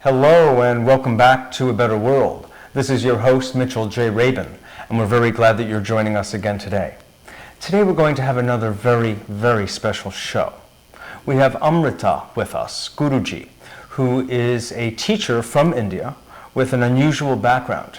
Hello and welcome back to A Better World. This is your host, Mitchell J. Rabin, and we're very glad that you're joining us again today. Today we're going to have another very, very special show. We have Amrita with us, Guruji, who is a teacher from India with an unusual background.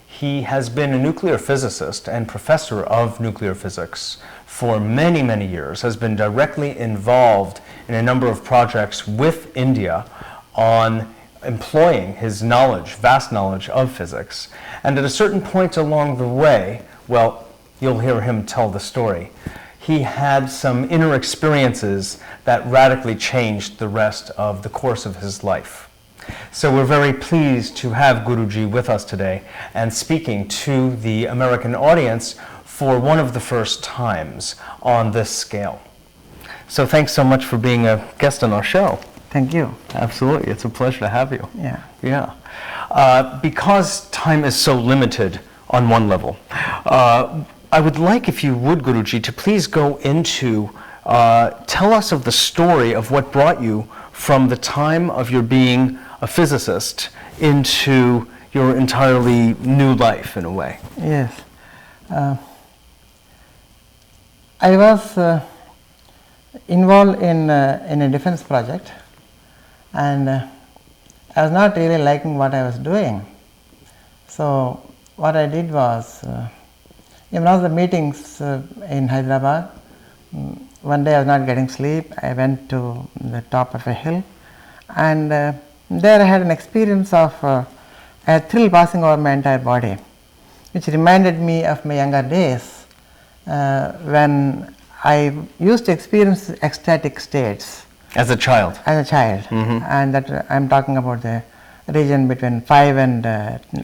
He has been a nuclear physicist and professor of nuclear physics for many, many years, has been directly involved in a number of projects with India on employing his knowledge, vast knowledge of physics. And at a certain point along the way, well, you'll hear him tell the story, he had some inner experiences that radically changed the rest of the course of his life. So we're very pleased to have Guruji with us today and speaking to the American audience for one of the first times on this scale. So thanks so much for being a guest on our show. Thank you. Absolutely. It's a pleasure to have you. Yeah. Because time is so limited on one level, I would like, if you would, Guruji, to please go into, tell us of the story of what brought you from the time of your being a physicist into your entirely new life, in a way. Yes. I was involved in a defense project, and I was not really liking what I was doing. So what I did was, in one of the meetings in Hyderabad, one day I was not getting sleep. I went to the top of a hill, and there I had an experience of a thrill passing over my entire body, which reminded me of my younger days when I used to experience ecstatic states. As a child? As a child. Mm-hmm. And that I'm talking about the region between 5 and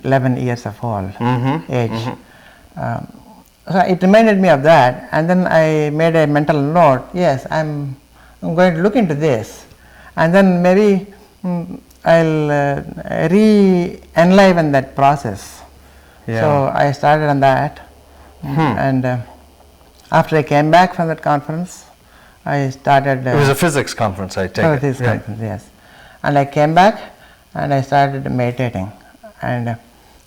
11 years of old age. Mm-hmm. So it reminded me of that, and then I made a mental note, yes, I'm going to look into this, and then maybe I'll re-enliven that process. Yeah. So I started on that, and after I came back from that conference, I started... it was a physics conference, I take it. Physics conference, yes. And I came back and I started meditating, and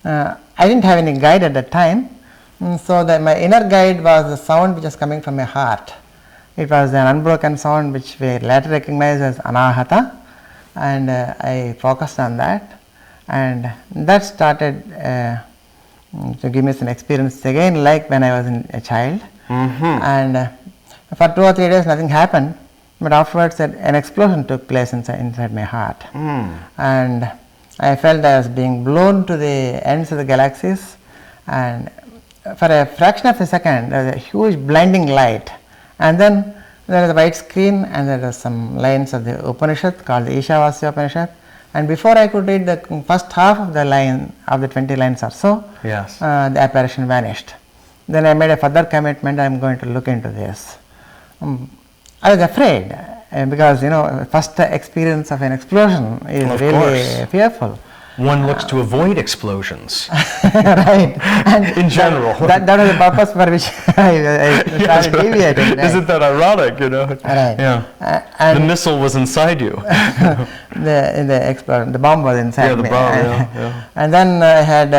I didn't have any guide at that time. So that my inner guide was the sound which was coming from my heart. It was an unbroken sound which we later recognized as anahata, and I focused on that, and that started to give me some experience again, like when I was a child. And for 2 or 3 days nothing happened, but afterwards an explosion took place inside my heart, and I felt I was being blown to the ends of the galaxies, and for a fraction of a second there was a huge blinding light, and then there was a white screen, and there were some lines of the Upanishad called the Ishavasya Upanishad, and before I could read the first half of the line of the 20 lines or so, yes, the apparition vanished. Then I made a further commitment, I am going to look into this. I was afraid because, first experience of an explosion is of really course. Fearful. One looks to avoid explosions. Right. And in general. That was the purpose for which I started deviating. Right? Isn't that ironic, Right. Yeah. And the missile was inside you. the explosion, the bomb was inside me. The bomb, yeah. And then I had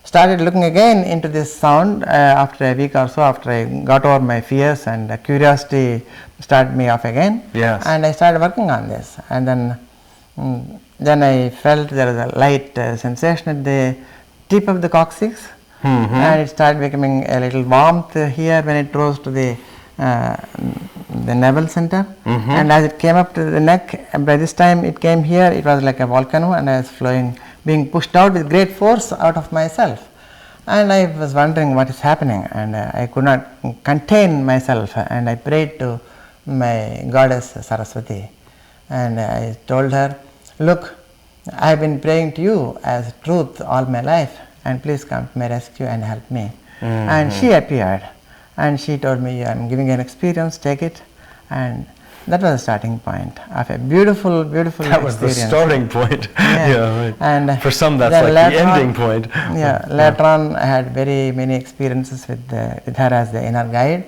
started looking again into this sound after a week or so, after I got over my fears, and curiosity started me off again. Yes. And I started working on this, and then I felt there was a light sensation at the tip of the coccyx, and it started becoming a little warmth here when it rose to the navel center, and as it came up to the neck, by this time it came here, it was like a volcano, and I was being pushed out with great force out of myself, and I was wondering what is happening, and I could not contain myself, and I prayed to my goddess Saraswati, and I told her, look, I have been praying to you as truth all my life, and please come to my rescue and help me. And she appeared, and she told me, I am giving you an experience, take it, and that was the starting point of a beautiful, beautiful that experience. Was the starting point. Yeah. Right. And for some that's like the ending point. Yeah, later on I had very many experiences with her as the inner guide,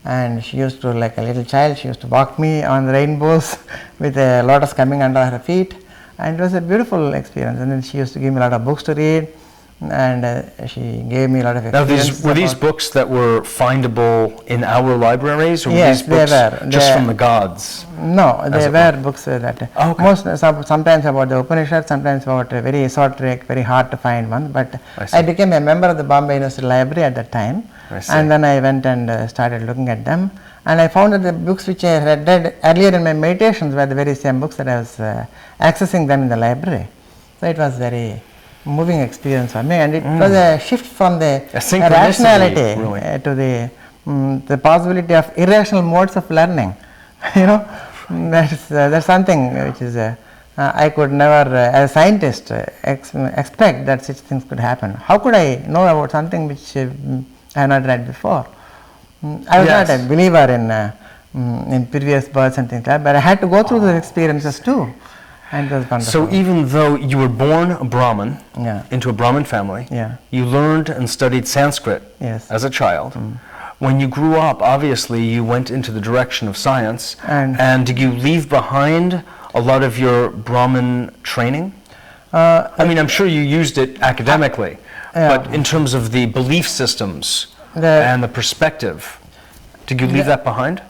and she used to, like a little child, she used to walk me on the rainbows with a lotus coming under her feet, and it was a beautiful experience. And then she used to give me a lot of books to read, and she gave me a lot of experience. Now, were these books that were findable in our libraries, or were Yes, these books they were. just from the gods? No, they were books that sometimes about the Upanishads, sometimes about very esoteric, very hard to find one. But I became a member of the Bombay University Library at that time, and then I went and started looking at them, and I found that the books which I had read earlier in my meditations were the very same books that I was accessing them in the library. So it was very moving experience for me, and it was a shift from the rationality really, to the possibility of irrational modes of learning. You know, that's something which is I could never, as a scientist, expect that such things could happen. How could I know about something which I have not read before? I was not a believer in previous births and things like that, but I had to go through those experiences too. And it was wonderful. So even though you were born a Brahmin, into a Brahmin family, you learned and studied Sanskrit as a child. When you grew up, obviously you went into the direction of science, and did you leave behind a lot of your Brahmin training? I mean, I'm sure you used it academically, but in terms of the belief systems and the perspective, did you leave that behind?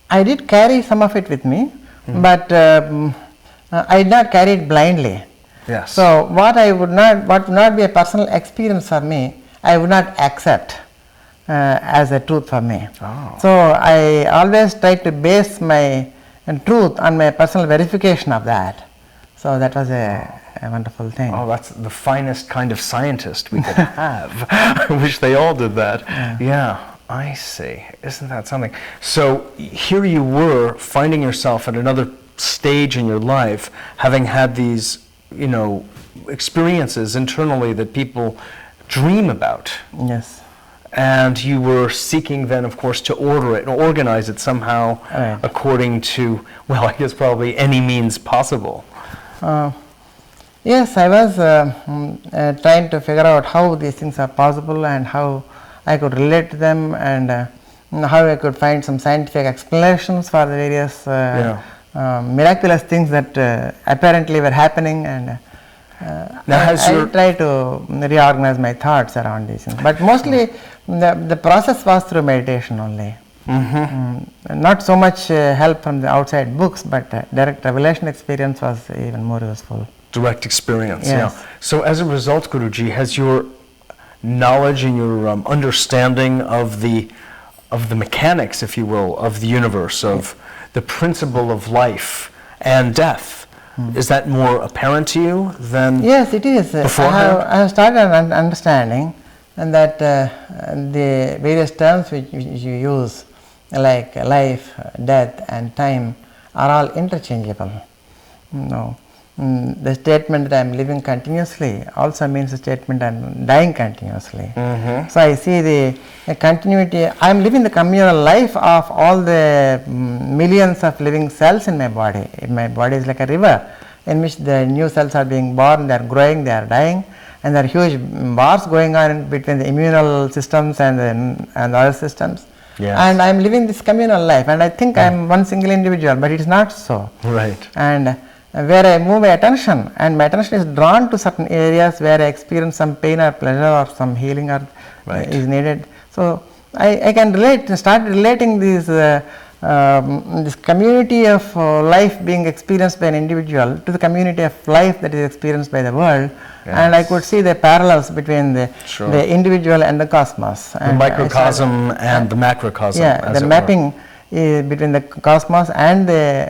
I did carry some of it with me, but I did not carry it blindly. Yes. So what would not be a personal experience for me, I would not accept as a truth for me. Oh. So I always try to base my truth on my personal verification of that. So that was a wonderful thing. Oh, that's the finest kind of scientist we could have. I wish they all did that. Yeah. I see. Isn't that something? So here you were finding yourself at another stage in your life, having had these, experiences internally that people dream about. Yes. And you were seeking then, of course, to order it and organize it somehow according to, well, I guess probably any means possible. Yes, I was trying to figure out how these things are possible and how I could relate to them, and how I could find some scientific explanations for the various miraculous things that apparently were happening, and I try to reorganize my thoughts around these things. But mostly the process was through meditation only. Not so much help from the outside books, but direct revelation experience was even more useful. Direct experience, So as a result, Guruji, has your knowledge and your understanding of the mechanics, if you will, of the universe, of the principle of life and death, is that more apparent to you than Yes, it is. beforehand? I have started understanding and that the various terms which you use, like life, death and time, are all interchangeable. The statement that I am living continuously also means the statement I am dying continuously. So I see the continuity. I am living the communal life of all the millions of living cells in my body. My body is like a river in which the new cells are being born, they are growing, they are dying, and there are huge wars going on between the immunal systems and other systems. And I am living this communal life, and I think I am one single individual, but it is not so. Right. And where I move my attention, and my attention is drawn to certain areas where I experience some pain or pleasure or some healing is needed. So I can start relating these this community of life being experienced by an individual to the community of life that is experienced by the world, and I could see the parallels between the individual and the cosmos. The microcosm and the macrocosm. The mapping between the cosmos and the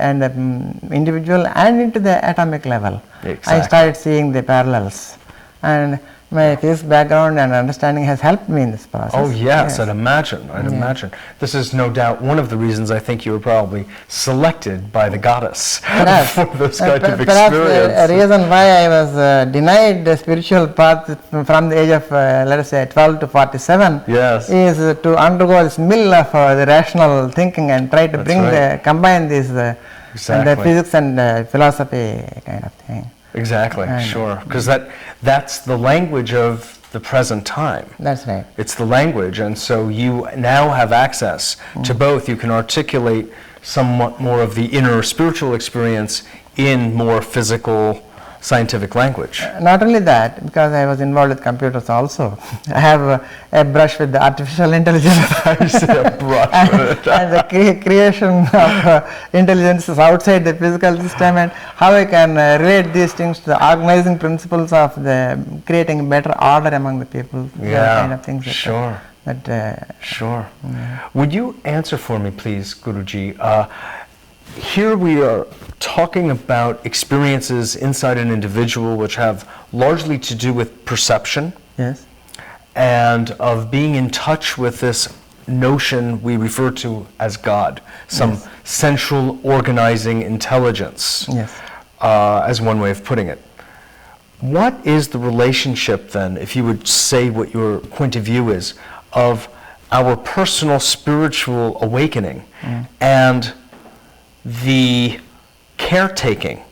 individual and into the atomic level. Exactly. I started seeing the parallels, and my physics background and understanding has helped me in this process. Oh yes, I'd imagine. Imagine. This is no doubt one of the reasons I think you were probably selected by the goddess for this kind of experience. Perhaps a reason why I was denied the spiritual path from the age of let us say 12 to 47 is to undergo this mill of the rational thinking and try to combine these the physics and philosophy kind of thing. Exactly, sure, because that's the language of the present time. That's right. It's the language, and so you now have access to both. You can articulate somewhat more of the inner spiritual experience in more physical, scientific language. Not only that, because I was involved with computers also, I have a brush with the artificial intelligence. I see a brush with it. And the creation of intelligences outside the physical system, and how I can relate these things to the organizing principles of the creating better order among the people. Yeah, kind of things that, sure. Sure. Would you answer for me, please, Guruji? Here we are talking about experiences inside an individual which have largely to do with perception. Yes. And of being in touch with this notion we refer to as God, some central organizing intelligence, as one way of putting it. What is the relationship then, if you would say what your point of view is, of our personal spiritual awakening and the caretaking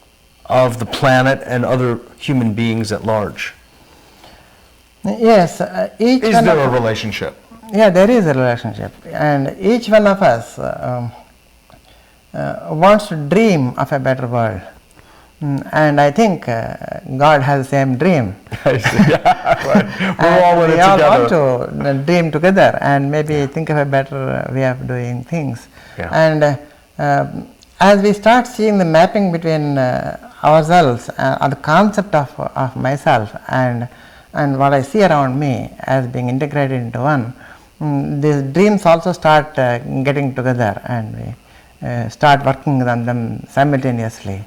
of the planet and other human beings at large? Yes, each is one there of a relationship? Yeah, there is a relationship, and each one of us wants to dream of a better world. And I think God has the same dream. I see. Yeah, right. We're all in it we all together. want to dream together and maybe think of a better way of doing things. Yeah. And as we start seeing the mapping between ourselves and the concept of myself and what I see around me as being integrated into one, these dreams also start getting together, and we start working on them simultaneously.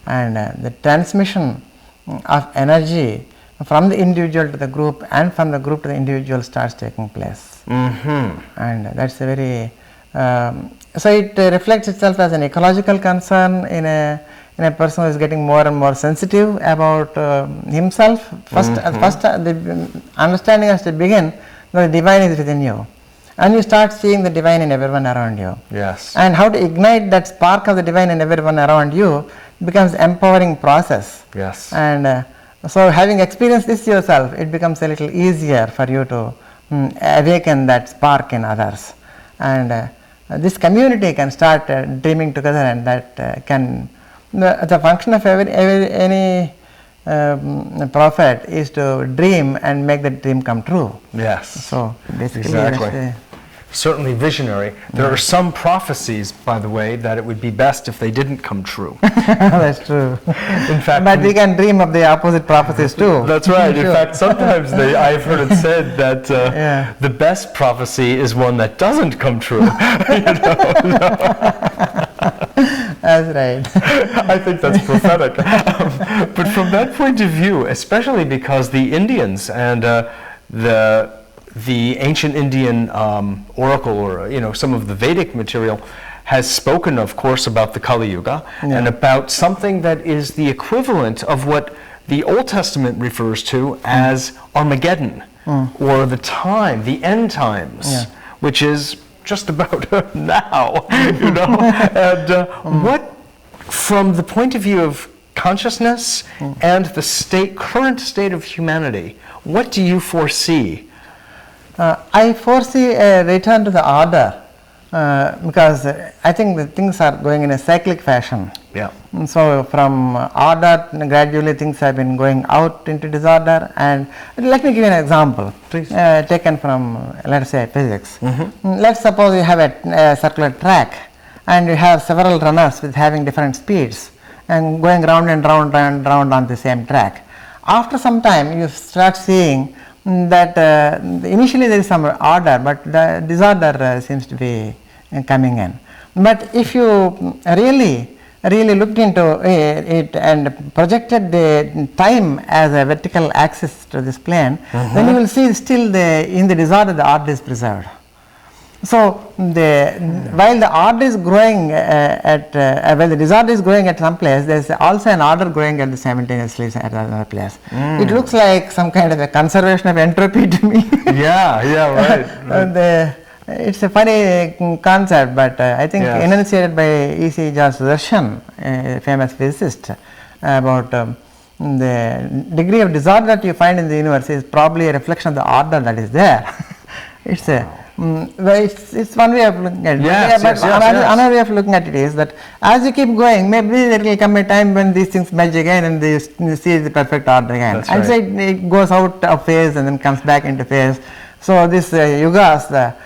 And the transmission of energy from the individual to the group and from the group to the individual starts taking place. And that's a very so it reflects itself as an ecological concern in a person who is getting more and more sensitive about himself. First the understanding has to begin that the divine is within you, and you start seeing the divine in everyone around you. Yes. And how to ignite that spark of the divine in everyone around you becomes empowering process. Yes. And so having experienced this yourself, it becomes a little easier for you to awaken that spark in others. And this community can start dreaming together, and that can, the function of any prophet is to dream and make the dream come true. Yes. So basically, exactly. Certainly visionary. There are some prophecies, by the way, that it would be best if they didn't come true. That's true. In fact, but we can dream of the opposite prophecies too. That's right. In fact, sometimes I've heard it said that the best prophecy is one that doesn't come true. That's right. I think that's prophetic. But from that point of view, especially because the Indians and the ancient Indian oracle, or some of the Vedic material, has spoken, of course, about the Kali Yuga and about something that is the equivalent of what the Old Testament refers to as Armageddon, or the time, the end times, which is just about now, And what, from the point of view of consciousness and the current state of humanity, what do you foresee? I foresee a return to the order because I think the things are going in a cyclic fashion. Yeah. So from order, gradually things have been going out into disorder. And let me give you an example. Please. Taken from, let us say, physics. Let's suppose you have a circular track, and you have several runners with having different speeds and going round and round and round on the same track. After some time, you start seeing that initially there is some order, but the disorder seems to be coming in. But if you really looked into it and projected the time as a vertical axis to this plane, then you will see still in the disorder the order is preserved. So while the order is growing while the disorder is growing at some place, there is also an order growing at the simultaneously at another place. It looks like some kind of a conservation of entropy to me. Right. It's a funny concept, but I think enunciated by E.C. George Sudarshan, a famous physicist, about the degree of disorder that you find in the universe is probably a reflection of the order that is there. It's a it's one way of looking at it. Another way of looking at it is that as you keep going, maybe there will come a time when these things merge again and you see the perfect order again. That's and right. so it goes out of phase and then comes back into phase. So this yugas,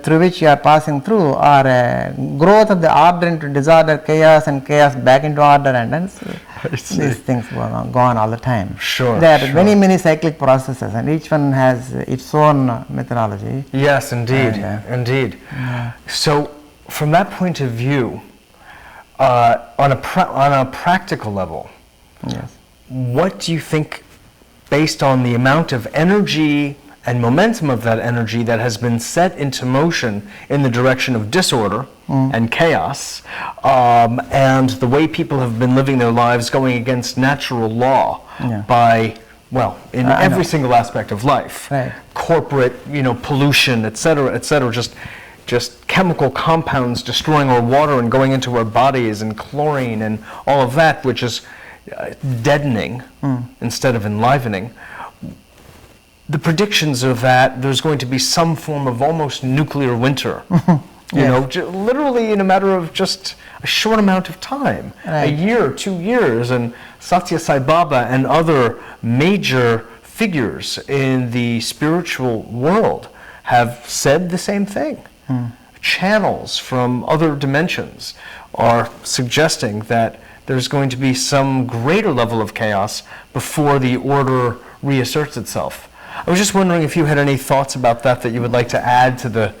through which you are passing through, are a growth of the order into disorder, chaos, and chaos back into order, and then these things go on all the time. Sure. There are many cyclic processes, and each one has its own methodology. Yes, indeed, indeed. Yeah. So, from that point of view, on a practical level, Yes. what do you think, based on the amount of energy and momentum of that energy that has been set into motion in the direction of disorder and chaos, and the way people have been living their lives going against natural law by, well, in every single aspect of life, corporate, pollution, et cetera, just chemical compounds destroying our water and going into our bodies, and chlorine and all of that, which is deadening instead of enlivening. The predictions are that there's going to be some form of almost nuclear winter, literally in a matter of just a short amount of time, a year, 2 years, and Satya Sai Baba and other major figures in the spiritual world have said the same thing. Channels from other dimensions are suggesting that there's going to be some greater level of chaos before the order reasserts itself. I was just wondering if you had any thoughts about that you would like to add to the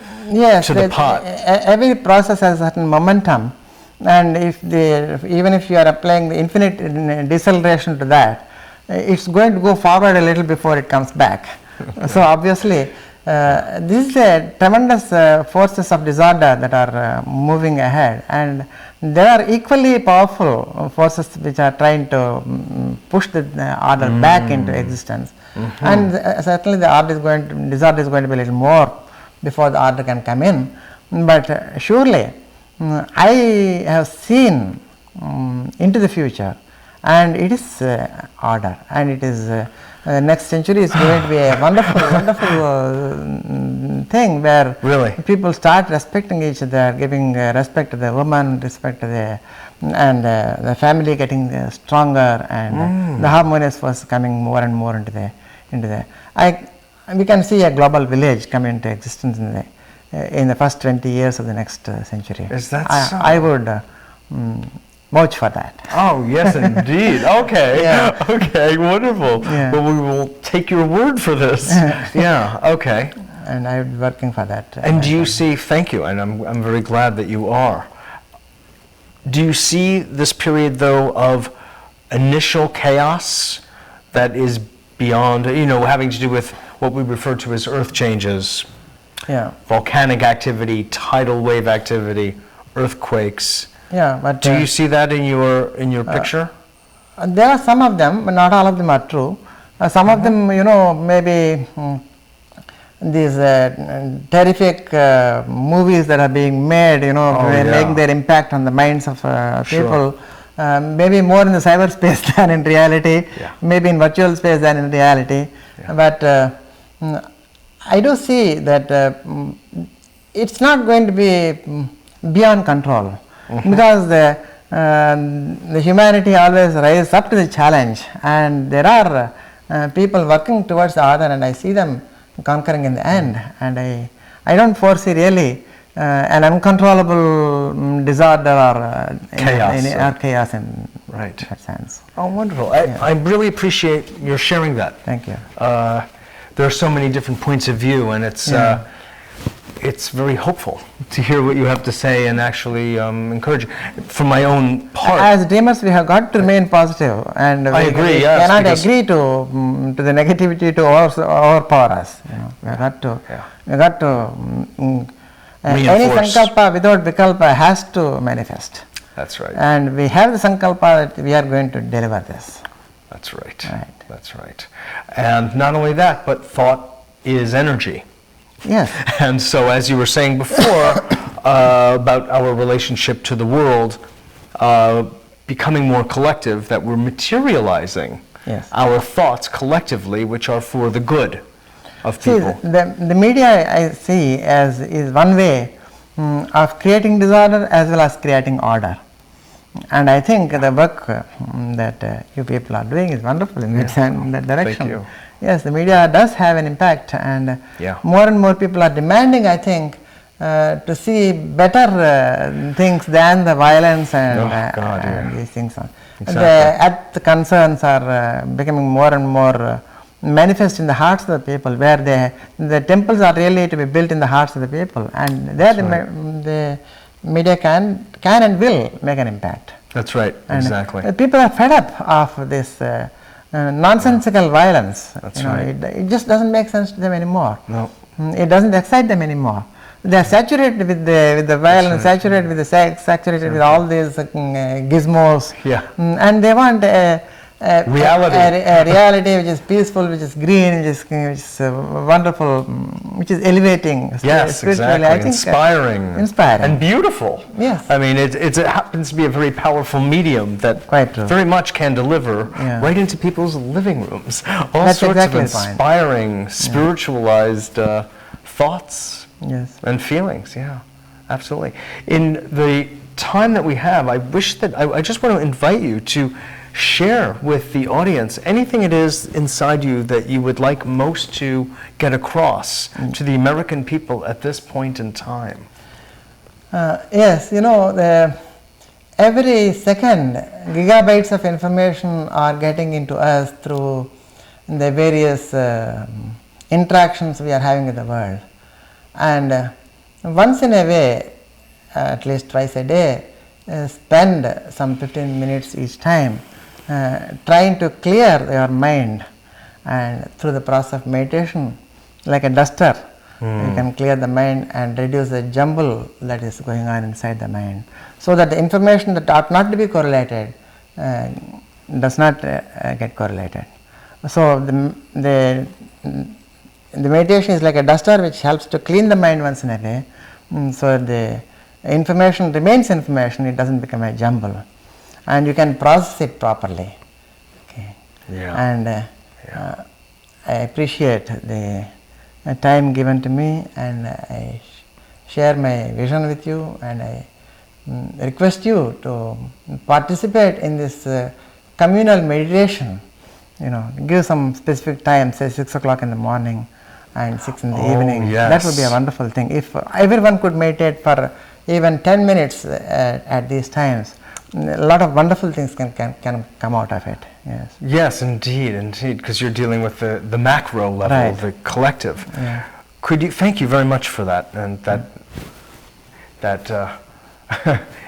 pot. Every process has a certain momentum, and even if you are applying the infinite deceleration to that, it's going to go forward a little before it comes back. So obviously, this is a tremendous forces of disorder that are moving ahead, and there are equally powerful forces which are trying to push the order back into existence. And certainly the disorder is going to be a little more before the order can come in. But surely, I have seen into the future, and it is order, and it is next century is going to be a wonderful thing where people start respecting each other, giving respect to the woman, respect to the family getting stronger, and the harmonious force coming more and more into the. We can see a global village come into existence in the first 20 years of the next century. Is that so? I would vouch for that. Oh, yes, indeed. Okay. Okay, wonderful. Well, we will take your word for this. Okay. And I would be working for that. And do you see, thank you, and I'm very glad that you are. Do you see this period, though, of initial chaos that is beyond, having to do with what we refer to as earth changes, volcanic activity, tidal wave activity, earthquakes? But do you see that in your picture? There are some of them, but not all of them are true. Some of them, maybe these terrific movies that are being made, making their impact on the minds of people. Maybe more in the cyberspace than in reality, maybe in virtual space than in reality. But I do see that it's not going to be beyond control, because the humanity always rises up to the challenge, and there are people working towards the order, and I see them conquering in the end, and I don't foresee really an uncontrollable disorder or chaos in that sense. Oh, wonderful. I really appreciate your sharing that. Thank you. There are so many different points of view, and it's very hopeful to hear what you have to say and actually encourage. From my own part, as dreamers, we have got to remain positive, and I agree. We cannot agree to the negativity to overpower us. We have got to. Any sankalpa without vikalpa has to manifest. That's right. And we have the sankalpa that we are going to deliver this. That's right. That's right. And not only that, but thought is energy. Yes. And so, as you were saying before about our relationship to the world, becoming more collective, that we're materializing Yes. our thoughts collectively, which are for the good of See, people. the media I see as is one way of creating disorder as well as creating order. And I think the work that you people are doing is wonderful in that direction. Thank you. Yes, the media does have an impact, and Yeah. more and more people are demanding, I think, to see better things than the violence and, God, and yeah. these things. Exactly. The concerns are becoming more and more manifest in the hearts of the people, where the temples are really to be built in the hearts of the people, and there the media can and will make an impact. That's right, And exactly. people are fed up of this nonsensical violence. That's right. It just doesn't make sense to them anymore. No. It doesn't excite them anymore. They are saturated with the violence, saturated with the sex, saturated with all these gizmos. Yeah. And they want Reality. a reality which is peaceful, which is green, which is wonderful, which is elevating. Yes, spiritually. exactly. I think, Inspiring. And beautiful. Yes. I mean, it happens to be a very powerful medium that Quite true. very much can deliver Yeah. right into people's living rooms. All That's sorts exactly of the point. inspiring, spiritualized thoughts Yes. and feelings. Yeah, absolutely. In the time that we have, I wish that I just want to invite you to share with the audience anything it is inside you that you would like most to get across to the American people at this point in time. Yes, every second gigabytes of information are getting into us through the various interactions we are having with the world. And once in a way, at least twice a day, spend some 15 minutes each time trying to clear your mind, and through the process of meditation, like a duster, you can clear the mind and reduce the jumble that is going on inside the mind, so that the information that ought not to be correlated does not get correlated. So the meditation is like a duster which helps to clean the mind once in a way, so the information remains information, it doesn't become a jumble, and you can process it properly. Okay. Yeah. And I appreciate the time given to me, and I share my vision with you, and I request you to participate in this communal meditation. Give some specific time, say 6 o'clock in the morning and 6 in the evening. Yes. That would be a wonderful thing. If everyone could meditate for even 10 minutes at these times, a lot of wonderful things can come out of it. Yes. Yes, indeed, because you're dealing with the macro level, Right. the collective. Yeah. Thank you very much for that, and that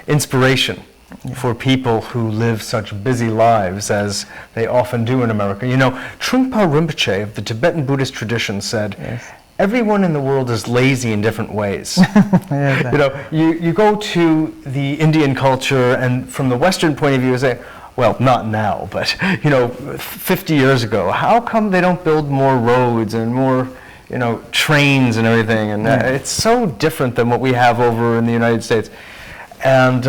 inspiration for people who live such busy lives as they often do in America. Trungpa Rinpoche of the Tibetan Buddhist tradition said, Yes. everyone in the world is lazy in different ways. Yes. You go to the Indian culture, and from the Western point of view, you say, well, not now, but 50 years ago, how come they don't build more roads and more trains and everything? And it's so different than what we have over in the United States. And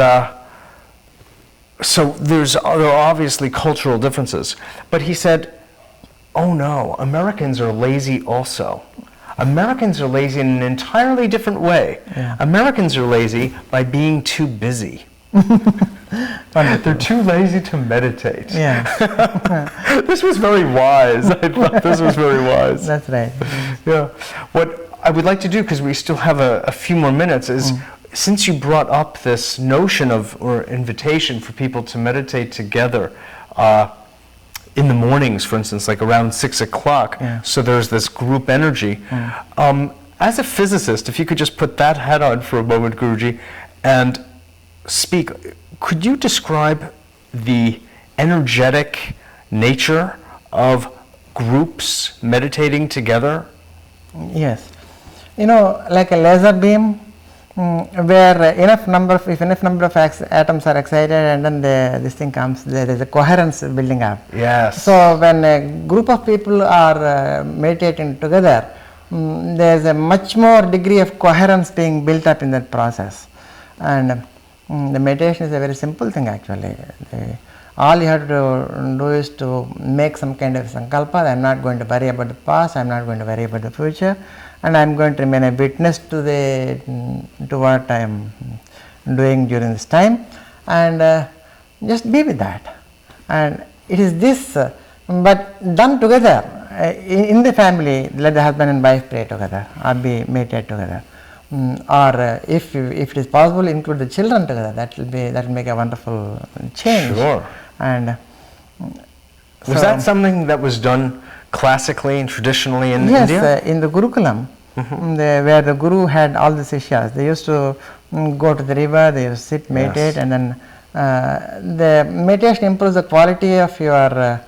so there are obviously cultural differences. But he said, oh no, Americans are lazy also. Americans are lazy in an entirely different way. Yeah. Americans are lazy by being too busy. They're too lazy to meditate. Yeah. This was very wise. I thought this was very wise. That's right. Yeah. What I would like to do, because we still have a few more minutes, is since you brought up this notion or invitation for people to meditate together in the mornings, for instance, like around 6 o'clock, so there's this group energy. As a physicist, if you could just put that hat on for a moment, Guruji, and speak, could you describe the energetic nature of groups meditating together? Yes. Like a laser beam, where if enough number of atoms are excited, and then this thing comes, there is a coherence building up. Yes. So when a group of people are meditating together, there is a much more degree of coherence being built up in that process, and the meditation is a very simple thing actually. All you have to do is to make some kind of sankalpa. I am not going to worry about the past, I am not going to worry about the future, and I am going to remain a witness to what I am doing during this time, and just be with that. And it is this, but done together in the family. Let the husband and wife pray together or be meditate together, or if it is possible, include the children together. That will make a wonderful change. Sure. And was that something that was done classically and traditionally in India? Yes, in the Gurukulam, where the Guru had all the Sishyas, they used to go to the river, they used to sit, meditate, and then the meditation improves the quality of your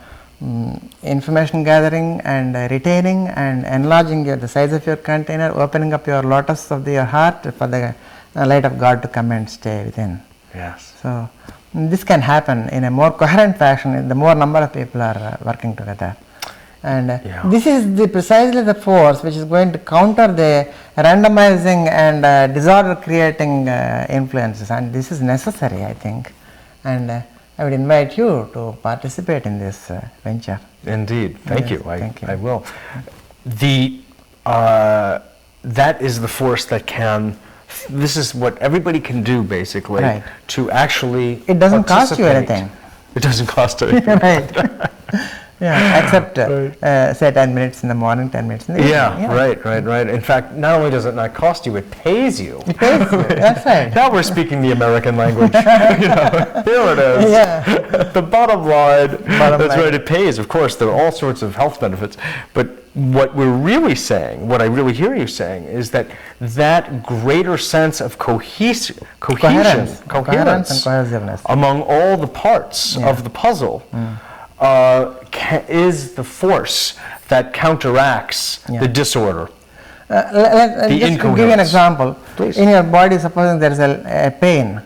information gathering and retaining and enlarging the size of your container, opening up your lotus of your heart for the light of God to come and stay within. Yes. So this can happen in a more coherent fashion the more number of people are working together. And this is precisely the force which is going to counter the randomizing and disorder creating influences, and this is necessary, I think. And I would invite you to participate in this venture. Indeed. Thank you. Thank you. I will. That is the force that can, this is what everybody can do basically, right, to actually it doesn't cost you anything. It doesn't cost anything. Right. Yeah, except say 10 minutes in the morning, 10 minutes in the evening. Right. In fact, not only does it not cost you, it pays you. It pays you, that's right. Now we're speaking the American language. Here it is. Yeah. The bottom line, that's right, it pays. Of course, there are all sorts of health benefits, but what we're really saying, what I really hear you saying, is that greater sense of cohesion, coherence and cohesiveness among all the parts of the puzzle is the force that counteracts the disorder. Just to give you an example. Please. In your body, supposing there is a pain.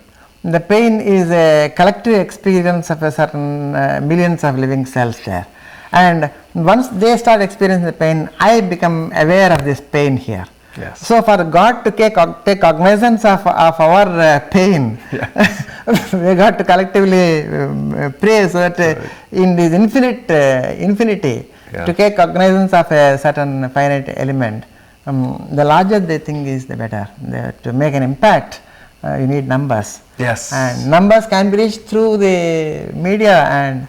The pain is a collective experience of a certain millions of living cells there. And once they start experiencing the pain, I become aware of this pain here. Yes. So for God to take cognizance of our pain, we got to collectively pray so that in this infinity, to take cognizance of a certain finite element, the larger the thing is, the better. To make an impact, you need numbers. Yes. And numbers can be reached through the media, and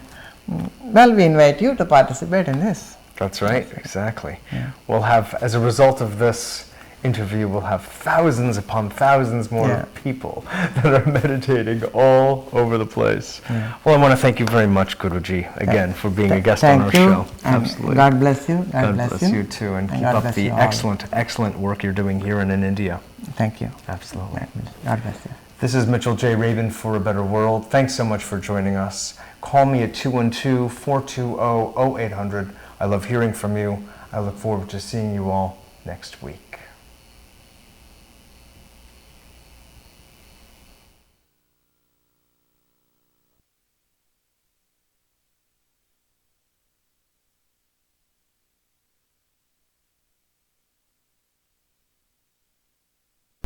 well, we invite you to participate in this. That's right, exactly. Yeah. We'll have, as a result of this interview, we'll have thousands upon thousands more people that are meditating all over the place. Well, I want to thank you very much, Guruji, again, for being a guest on our show. Absolutely. God bless you. God bless you too, and keep up the excellent work you're doing here and in India. Thank you. Absolutely. God bless you. This is Mitchell J. Rabin for A Better World. Thanks so much for joining us. Call me at 212-420-0800. I love hearing from you. I look forward to seeing you all next week.